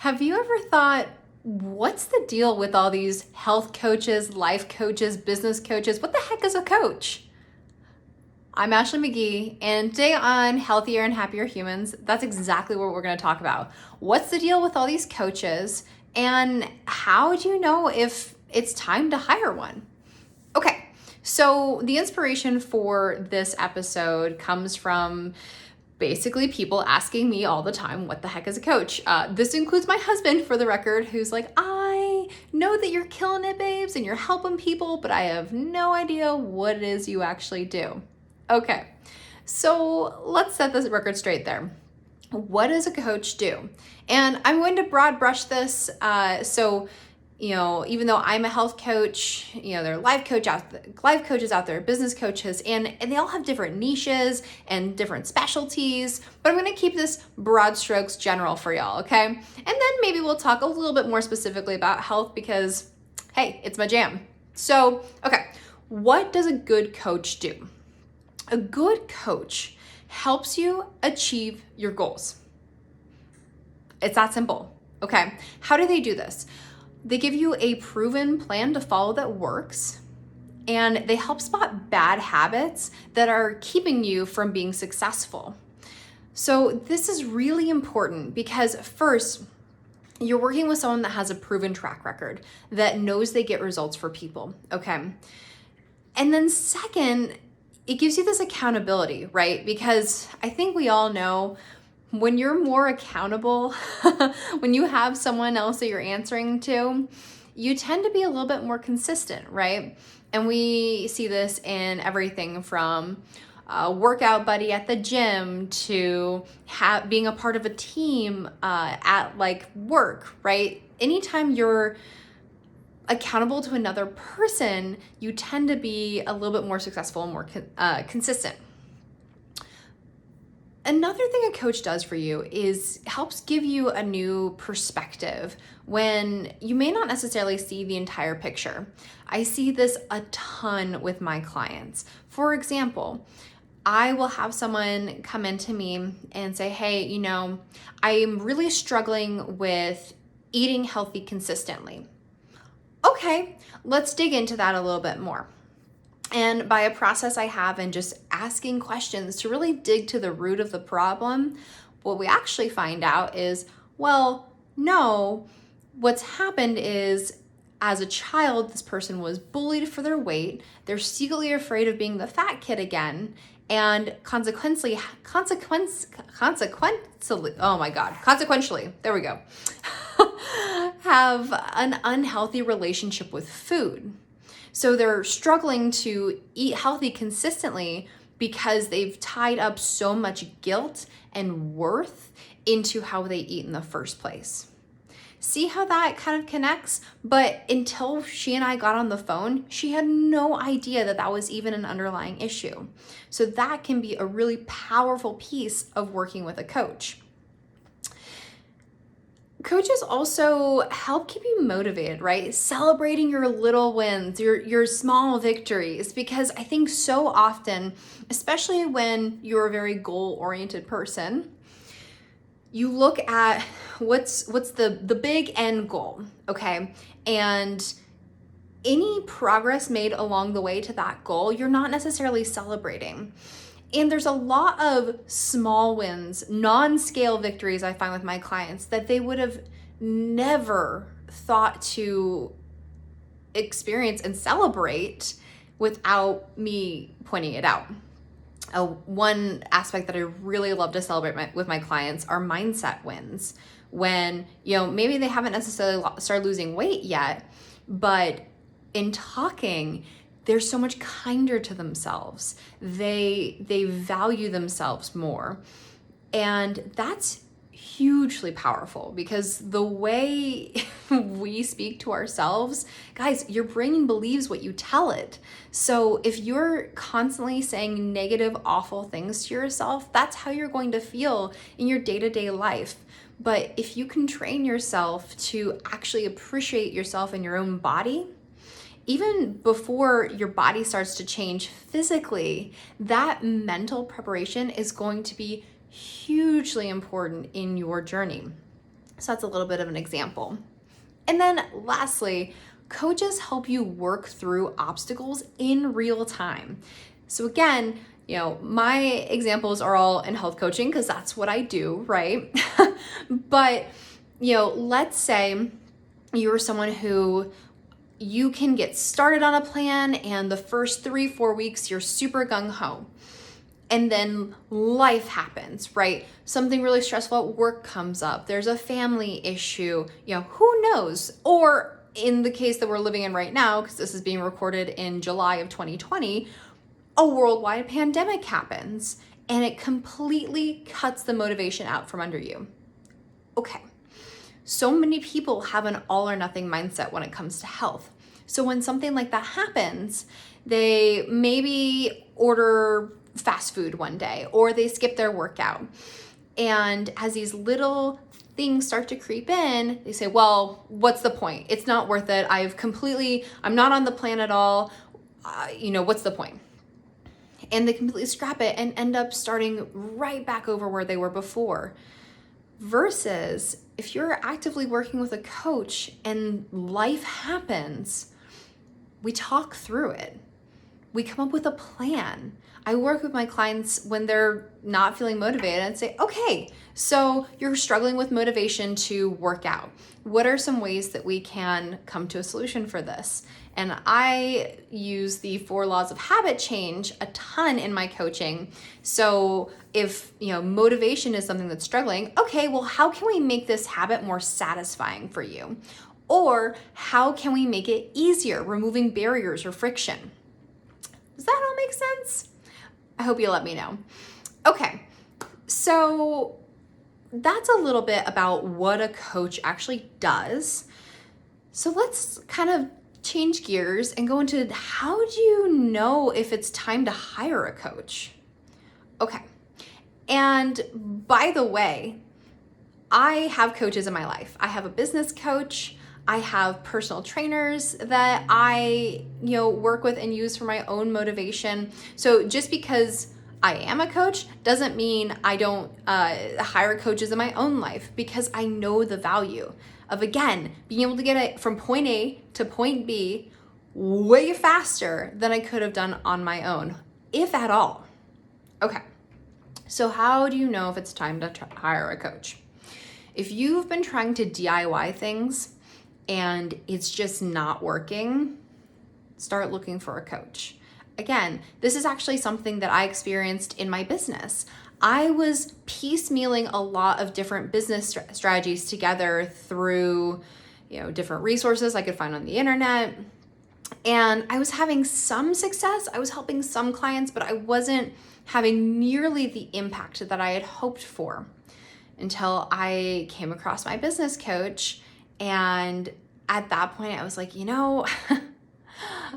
Have you ever thought, what's the deal with all these health coaches, life coaches, business coaches? What the heck is a coach? I'm Ashley McGee, and today on Healthier and Happier Humans, that's exactly what we're going to talk about. What's the deal with all these coaches, and how do you know if it's time to hire one? Okay, so the inspiration for this episode comes from basically people asking me all the time, what the heck is a coach? This includes my husband, for the record, who's like, I know that you're killing it, babes, and you're helping people, but I have no idea what it is you actually do. Okay, so let's set this record straight there. What does a coach do? And I'm going to broad brush this. Even though I'm a health coach, there are life coaches out there, business coaches, and they all have different niches and different specialties, but I'm going to keep this broad strokes general for y'all, okay? And then maybe we'll talk a little bit more specifically about health because, hey, it's my jam. So, okay, what does a good coach do? A good coach helps you achieve your goals. It's that simple, okay? How do they do this? They give you a proven plan to follow that works, and they help spot bad habits that are keeping you from being successful. So this is really important because first, you're working with someone that has a proven track record, that knows they get results for people, okay? And then second, it gives you this accountability, right? Because I think we all know when you're more accountable, when you have someone else that you're answering to, you tend to be a little bit more consistent, right? And we see this in everything from a workout buddy at the gym to being a part of a team at like work, right? Anytime you're accountable to another person, you tend to be a little bit more successful and more consistent. Another thing a coach does for you is helps give you a new perspective when you may not necessarily see the entire picture. I see this a ton with my clients. For example, I will have someone come into me and say, hey, I'm really struggling with eating healthy consistently. Okay, let's dig into that a little bit more. And by a process I have in just asking questions to really dig to the root of the problem, what we actually find out is, well, no, what's happened is as a child, this person was bullied for their weight. They're secretly afraid of being the fat kid again. And consequently, there we go, have an unhealthy relationship with food. So they're struggling to eat healthy consistently because they've tied up so much guilt and worth into how they eat in the first place. See how that kind of connects? But until she and I got on the phone, she had no idea that that was even an underlying issue. So that can be a really powerful piece of working with a coach. Coaches also help keep you motivated, right? Celebrating your little wins, your small victories, because I think so often, especially when you're a very goal-oriented person, you look at what's the big end goal, okay? And any progress made along the way to that goal, you're not necessarily celebrating. And there's a lot of small wins, non-scale victories I find with my clients that they would have never thought to experience and celebrate without me pointing it out. One aspect that I really love to celebrate with my clients are mindset wins. When, maybe they haven't necessarily started losing weight yet, but in talking, they're so much kinder to themselves. They value themselves more. And that's hugely powerful because the way we speak to ourselves, guys, your brain believes what you tell it. So if you're constantly saying negative, awful things to yourself, that's how you're going to feel in your day-to-day life. But if you can train yourself to actually appreciate yourself and your own body, even before your body starts to change physically, that mental preparation is going to be hugely important in your journey. So that's a little bit of an example. And then lastly, coaches help you work through obstacles in real time. So again, my examples are all in health coaching because that's what I do, right? But, let's say you're someone who you can get started on a plan and the first 3-4 weeks you're super gung-ho. And then life happens, right? Something really stressful at work comes up. There's a family issue, who knows? Or in the case that we're living in right now, because this is being recorded in July of 2020, a worldwide pandemic happens and it completely cuts the motivation out from under you. Okay, so many people have an all or nothing mindset when it comes to health. So when something like that happens, they maybe order fast food one day or they skip their workout. And as these little things start to creep in, they say, well, what's the point? It's not worth it. I'm not on the plan at all. What's the point? And they completely scrap it and end up starting right back over where they were before. Versus if you're actively working with a coach and life happens, we talk through it. We come up with a plan. I work with my clients when they're not feeling motivated and say, okay, so you're struggling with motivation to work out. What are some ways that we can come to a solution for this? And I use the 4 laws of habit change a ton in my coaching. So if, motivation is something that's struggling, okay, well, how can we make this habit more satisfying for you? Or how can we make it easier, removing barriers or friction? Does that all make sense? I hope you let me know. Okay, so that's a little bit about what a coach actually does. So let's kind of change gears and go into how do you know if it's time to hire a coach? Okay, and by the way, I have coaches in my life. I have a business coach. I have personal trainers that I, work with and use for my own motivation. So just because I am a coach doesn't mean I don't hire coaches in my own life, because I know the value of, again, being able to get it from point A to point B way faster than I could have done on my own, if at all. Okay, so how do you know if it's time to hire a coach? If you've been trying to DIY things and it's just not working, start looking for a coach. Again, this is actually something that I experienced in my business. I was piecemealing a lot of different business strategies together through, different resources I could find on the internet. And I was having some success. I was helping some clients, but I wasn't having nearly the impact that I had hoped for until I came across my business coach. And at that point, I was like,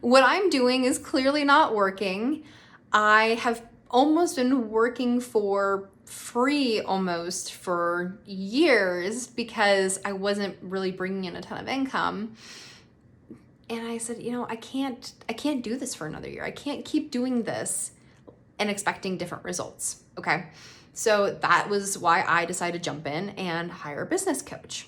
what I'm doing is clearly not working. I have almost been working for free almost for years because I wasn't really bringing in a ton of income. And I said, I can't do this for another year. I can't keep doing this and expecting different results. Okay. So that was why I decided to jump in and hire a business coach.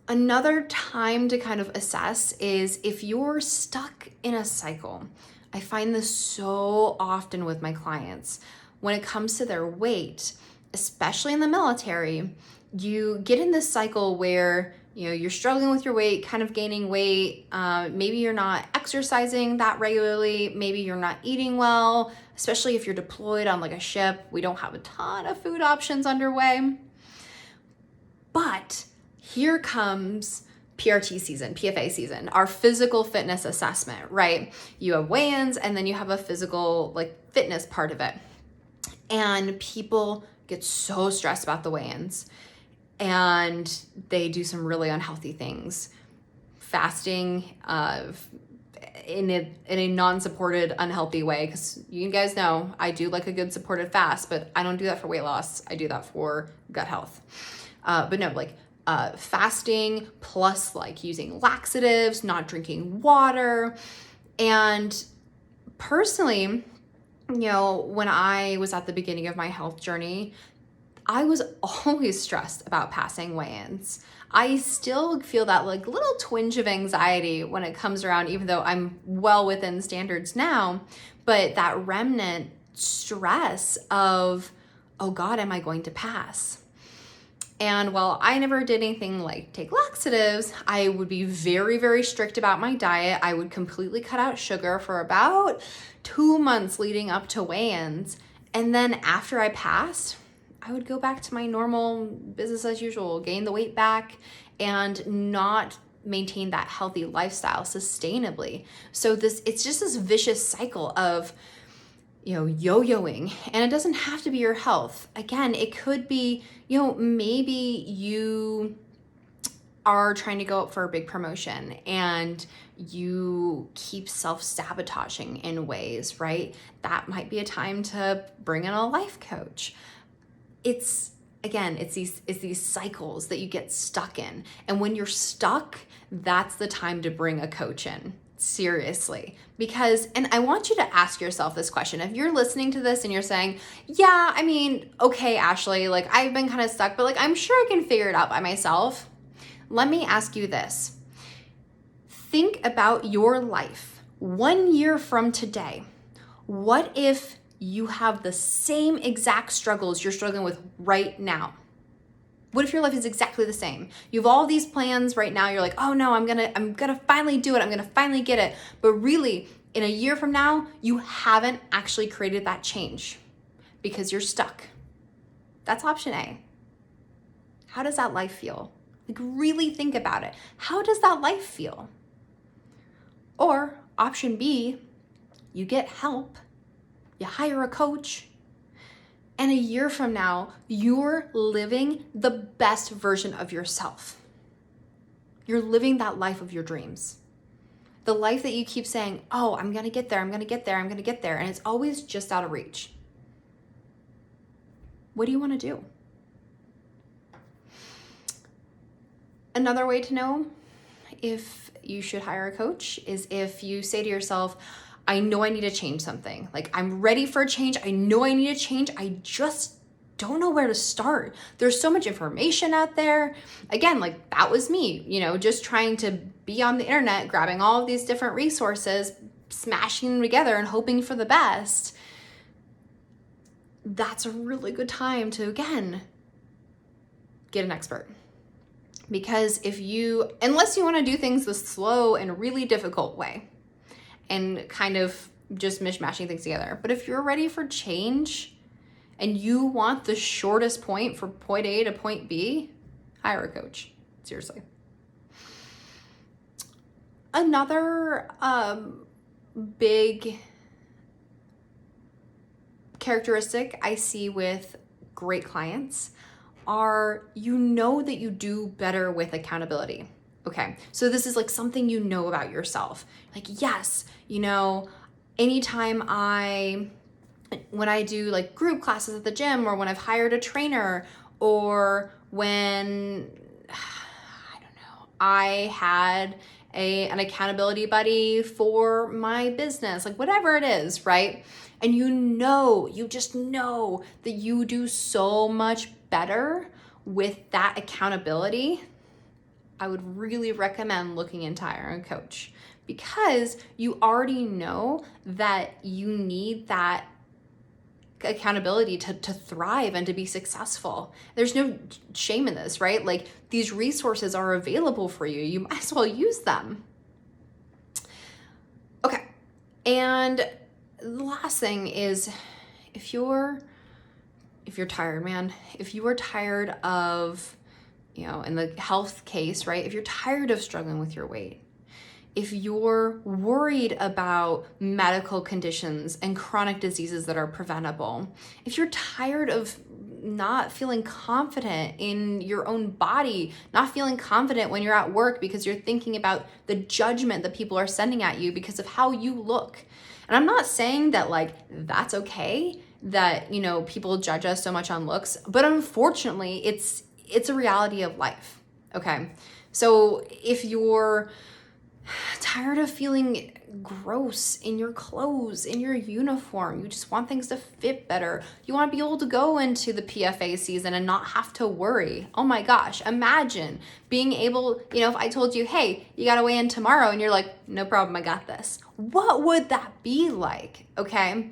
Another time to kind of assess is if you're stuck in a cycle. I find this so often with my clients. When it comes to their weight, especially in the military, you get in this cycle where you're struggling with your weight, kind of gaining weight. Maybe you're not exercising that regularly. Maybe you're not eating well, especially if you're deployed on like a ship. We don't have a ton of food options underway. But here comes PRT season, PFA season, our physical fitness assessment, right? You have weigh-ins and then you have a physical fitness part of it. And people get so stressed about the weigh-ins and they do some really unhealthy things. Fasting in a non-supported, unhealthy way, because you guys know I do like a good supported fast, but I don't do that for weight loss. I do that for gut health. But no, fasting plus using laxatives, not drinking water. And personally, when I was at the beginning of my health journey, I was always stressed about passing weigh-ins. I still feel that like little twinge of anxiety when it comes around, even though I'm well within standards now, but that remnant stress of, oh God, am I going to pass? And while I never did anything like take laxatives, I would be very, very strict about my diet. I would completely cut out sugar for about 2 months leading up to weigh-ins. And then after I passed, I would go back to my normal business as usual, gain the weight back, and not maintain that healthy lifestyle sustainably. So it's just this vicious cycle of, yo-yoing, and it doesn't have to be your health. Again, it could be, maybe you are trying to go up for a big promotion and you keep self-sabotaging in ways, right? That might be a time to bring in a life coach. It's these cycles that you get stuck in. And when you're stuck, that's the time to bring a coach in. Seriously. Because, and I want you to ask yourself this question. If you're listening to this and you're saying, yeah, I mean, okay, Ashley, like I've been kind of stuck, but like I'm sure I can figure it out by myself. Let me ask you this. Think about your life 1 year from today. What if you have the same exact struggles you're struggling with right now? What if your life is exactly the same? You have all these plans right now. You're like, oh no, I'm gonna finally do it. I'm gonna finally get it. But really, in a year from now, you haven't actually created that change because you're stuck. That's option A. How does that life feel? Like really think about it. How does that life feel? Or option B, you get help, you hire a coach, and a year from now, you're living the best version of yourself. You're living that life of your dreams. The life that you keep saying, oh, I'm gonna get there, I'm gonna get there, I'm gonna get there, and it's always just out of reach. What do you wanna do? Another way to know if you should hire a coach is if you say to yourself, I know I need to change something. Like I'm ready for a change. I know I need a change. I just don't know where to start. There's so much information out there. Again, like that was me, just trying to be on the internet, grabbing all of these different resources, smashing them together and hoping for the best. That's a really good time to, again, get an expert. Because unless you want to do things the slow and really difficult way, and kind of just mishmashing things together. But if you're ready for change and you want the shortest point from point A to point B, hire a coach. Seriously. Another big characteristic I see with great clients are that you do better with accountability. Okay, so this is like something about yourself. Like, yes, anytime when I do like group classes at the gym, or when I've hired a trainer, or when, I don't know, I had an accountability buddy for my business, like whatever it is, right? And you just know that you do so much better with that accountability. I would really recommend looking into hiring a coach, because you already know that you need that accountability to thrive and to be successful. There's no shame in this, right? Like these resources are available for you. You might as well use them. Okay. And the last thing is, if you're tired, man, if you are tired of, in the health case, right? If you're tired of struggling with your weight, if you're worried about medical conditions and chronic diseases that are preventable, if you're tired of not feeling confident in your own body, not feeling confident when you're at work because you're thinking about the judgment that people are sending at you because of how you look. And I'm not saying that like that's okay, that people judge us so much on looks, but unfortunately it's a reality of life. Okay, so if you're Tired of feeling gross in your clothes, in your uniform. You just want things to fit better. You want to be able to go into the PFA season and not have to worry. Oh my gosh, imagine being able, if I told you, hey, you got to weigh in tomorrow, and you're like, no problem, I got this. What would that be like? Okay.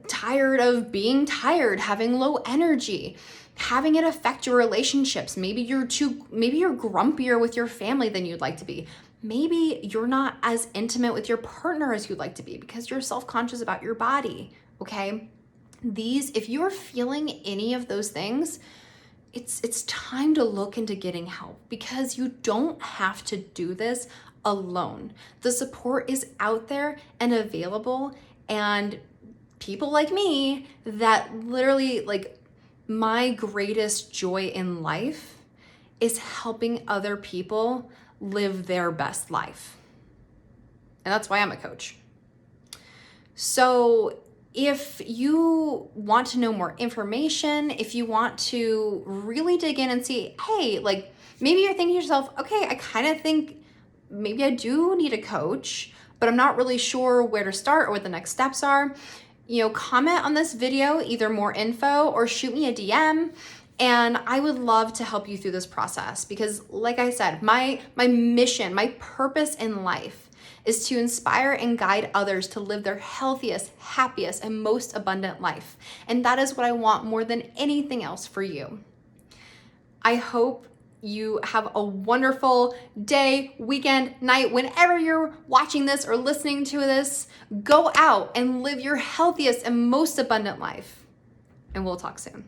Tired of being tired, having low energy, having it affect your relationships. Maybe you're grumpier with your family than you'd like to be. Maybe you're not as intimate with your partner as you'd like to be because you're self-conscious about your body, okay? If you're feeling any of those things, it's time to look into getting help because you don't have to do this alone. The support is out there and available, and people like me that literally, like, my greatest joy in life is helping other people live their best life. And that's why I'm a coach. So if you want to know more information, if you want to really dig in and see, hey, like, maybe you're thinking to yourself, okay, I kind of think maybe I do need a coach, but I'm not really sure where to start or what the next steps are. Comment on this video, either more info or shoot me a DM. And I would love to help you through this process because, like I said, my mission, my purpose in life is to inspire and guide others to live their healthiest, happiest, and most abundant life. And that is what I want more than anything else for you. I hope you have a wonderful day, weekend, night, whenever you're watching this or listening to this. Go out and live your healthiest and most abundant life. And we'll talk soon.